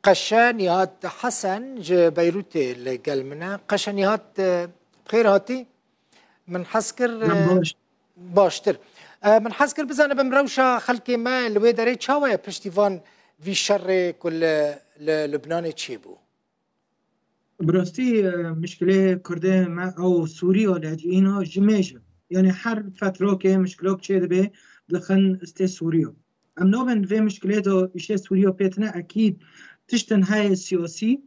قشا نهات حسن ج بيروت القلمنا قشا نهات بخير هاتي من حسكر باشتر من حسكر بزانه بمروشة خلقي ما الويدري تشاوية بشتيفان في الشر كل لبنان تشيبو براستی مشکل کرده ما او سوری و لاجئین جمیجه یعنی هر فتره که مشکلات چه دبه دخن است سوریو ام نوبن في مشكلة دو إشي سوريا بيتنا أكيد تشتن هاي السياسي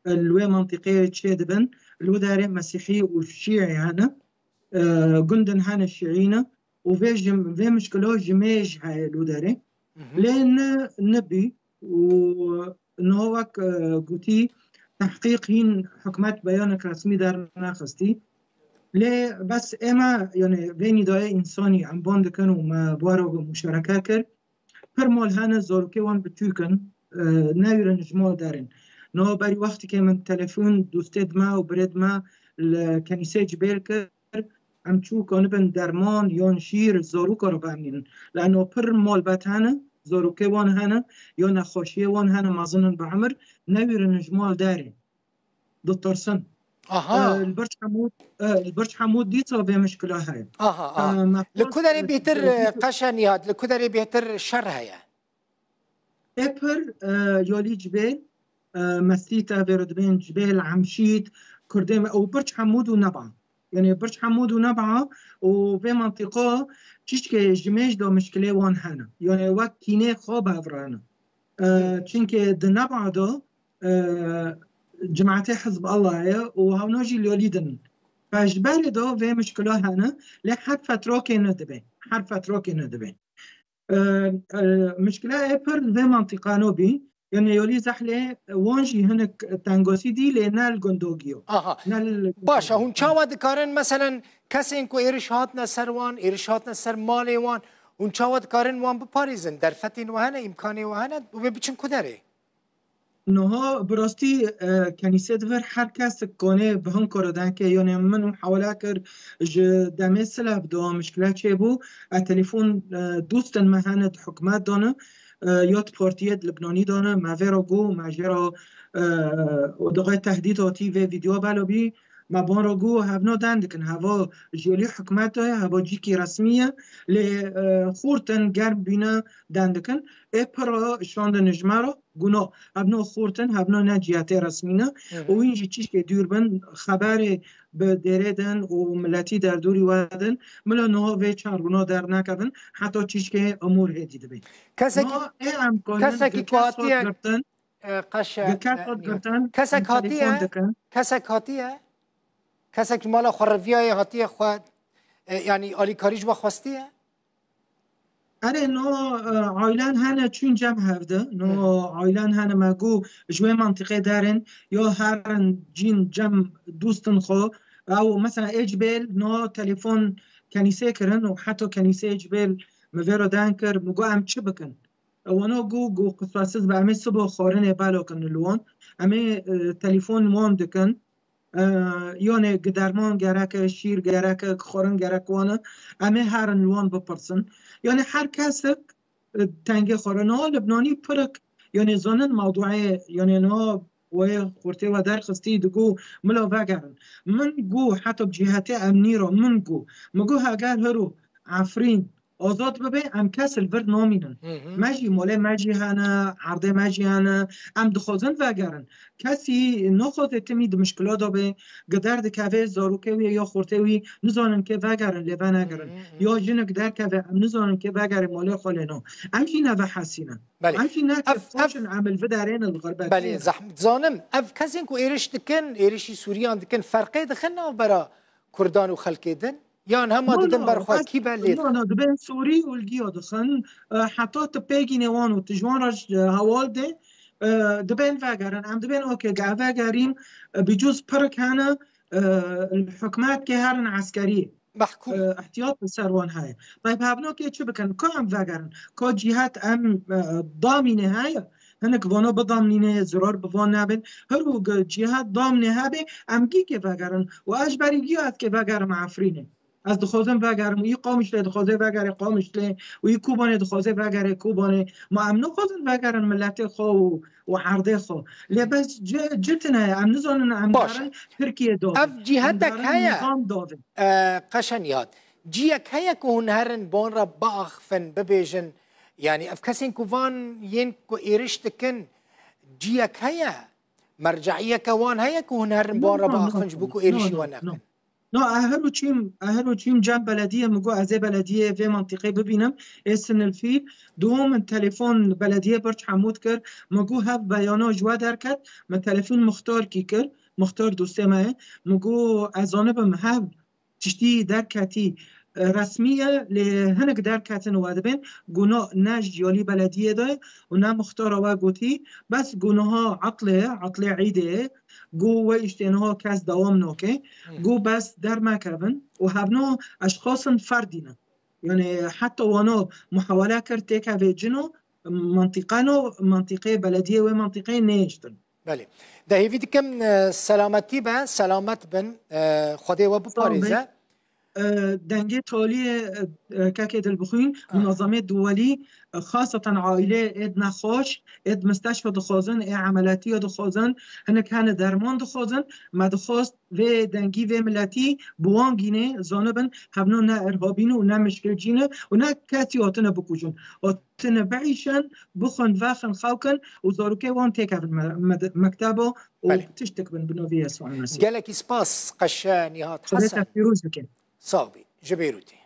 الوي منطقية تشيدبن الو داري مسيحي وشيعي هنا قندن هنا الشيعينا وفي مشكلة جميج هاي الو داري لأن نبي وإنه هو قوتي تحقيق هين حكمات بيانك رسمي دار ناخستي ليه بس إما يعني بيني داي إنساني عم باندكن وما بارو مشاركة كر فرمال هنه زاروکه وان بتوکن نایرن جمال دارن نه بری وقتی که من تلفن دوستد ما و برد ما الكنيسة جبال كر عم تشو كانبن درمان يون شير زاروكا رو بامنين لأنه پر مال بات هنه زاروكه وان هنه يا نخاشيه وان هنه مازنن بعمر نایرن جمال دارن دكتورسن البرج حمود ديتا في مشكلة هاي لكودري بيتر قشانيات لكودري بيتر شر هيا ابر يولي جبال مسيتا بردبين جبال عمشيت كرديم او برج حمود ونبعة يعني برج حمود ونبعة وفي منطقة تشكي جميج دو مشكلة وان هنا يعني وقت كيني خواب هفرانا چونك دنبعة دو جماعتي حزب الله هي وهونوجي اليوليدن فاجباري دو في مشكلة هنا لحد فترة كنا دبين حد فترة كنا دبين مشكلة إبر في منطقة نوبي يعني يولي زحلة وانجي هناك تانغوسي دي لنال جندوجيو باشا هون شاوا دكارن مثلا كسين كو إرشاتنا سروان إرشاتنا سر مالي وان هون شاوا دكارن وان بباريزن در فتين وهنا إمكاني وهنا وبيبچن كدري نها براستی کنیسه دور هر کس کنه به هم کردن که یعنی من محاوله کرد دمه سلب دو مشکلات چه بو تلفن دوستن مهند حکمت دانه یاد پارتیت لبنانی دانه ماورا گو ماجرا دقای تهدید آتی و ویدیو بالا بی ما را گو هفنا دندکن هوا جیلی حکمت های هوا جیکی رسمیه لی خورتن گرم بینه دندکن اپرا شاند نجمه گنا هفنا خورتن هفنا نجیت رسمینه و اینجی چیش که دور بند خبر به دیردن و ملتی در دوری ودن ملا نها و چارگونا در نکردن حتی چیش که امور هدیده بین کسی که هاتیه کسی که مالا خورویای هاتیه خود یعنی آلی کاریج با خواستیه؟ اره نو عایلان هنه چون جمع هفته نو عایلان هنه مگو جوه منطقه دارن یا هر جین جمع دوستن خو او مثلا اجبل نو تلفن کنیسه کرن و حتی کنیسه اجبل مورو دانکر مگو ام چه بکن وانا گو قصاصز به امی صبح خارن بالا کن لون امی تلفن وان دکن یعنی گدرمان گرک شیر گرک خورن گرک وانه امی هر لون بپرسن یعنی هر کس تنگ خورنا لبنانی پرک یعنی زنن موضوعی یعنی نه و خورته و درخستی دگو ملا وگرن من گو حتی بجهت امنی رو من گو مگو هاگر هرو عفرین آزاد ببین ام کس الورد نامینن مجی موله مجی هنه عرضه مجی هنه ام دخوزن وگرن کسی نخواد تمید مشکلات دابه گدرد که زاروکه وی یا خورته وی نزانن که وگرن لیبه نگرن یا جنگ در که ام نزانن که وگرن موله خالنا امچی نوه حسینن امچی نه که فاشن عمل ودارین الغربت بله زحمت زانم اف کسی که ایرش دکن ایرشی سوریان دکن فرقه دخن او برا کردان و خلقه دن یان هم دادن برخواد کی بلید؟ نه دبن سوری ولگی دخن حتی تپیگی نوان و تجوان راج هوال ده دبن وگرن هم دبن اوکی گه وگریم بجوز پرک هنه الحکمات که هرن عسکری محکوم احتیاط بسروان های طيب هبنا که چه بکن که هم وگرن که جهت ام ضامنه های هنك وانا بضامنينه زرار بوان نابن هرو جهات ضامنه هابه ام گی که وگرن و اجبری گیات که وگر معفرینه از دخوازم وگرم وی قامش لی دخوازه وگر قامش لی وی کوبانه دخوازه وگر کوبانه ما امنو خوازن وگرن ملت خو و عرضه خو لی بس جتنه ام نزانن ام دارن ترکیه داده اف جهتك هيا نظام داده قشنيات جيك هيا كون هرن بون را باخفن ببيجن يعني اف كسين كوفان ينكو إيرشتكن جيك هيا مرجعية كوان هيا كون هرن بون را باخفن جبوكو إيرشي ونقن نه اهلو چیم جنب بلدیه مگو از بلدیه و منطقه ببینم اسن الفیل دوم تلفن بلدیه برچ حمود کرد مگو هف بیانا جوا در کرد من تلفن مختار کی کرد مختار دوسته ماه مگو از آنه بم هف تشتی در کتی رسمیه لهنگ در کتن واده بین گناه نج جیالی بلدیه دای و نه مختار آوه گوتی بس گناه ها عطل عیده گو و اشتینها کس دوام نوکه گو بس در مکبن و هبنا اشخاص فردینه یعنی حتی وانا محاوله کرد تیکه و جنو منطقه بلدیه و منطقه نیشتن بله ده هیوید کم سلامتی به سلامت بن خوده و بپاریزه دنگه تالی که دل بخوین منظمه دولی خاصة عائله اد نخوش اد مستشفى دخوازن اد عملياتي دخوازن هنك هن درمان دخوازن ما دخواست و دنگی و ملتی بوان گینه زانبن هبنو نه ارهابینو و نه مشکل جینه و نه کسی آتنه بکوشن آتنه بعیشن بخون وخن خوکن و زاروکه وان تیکه مکتبا و تشتک بن بنوی اسوان مسیح گلکی سپاس قشانیات حسن فيروز بكين صاغبي جبيروتي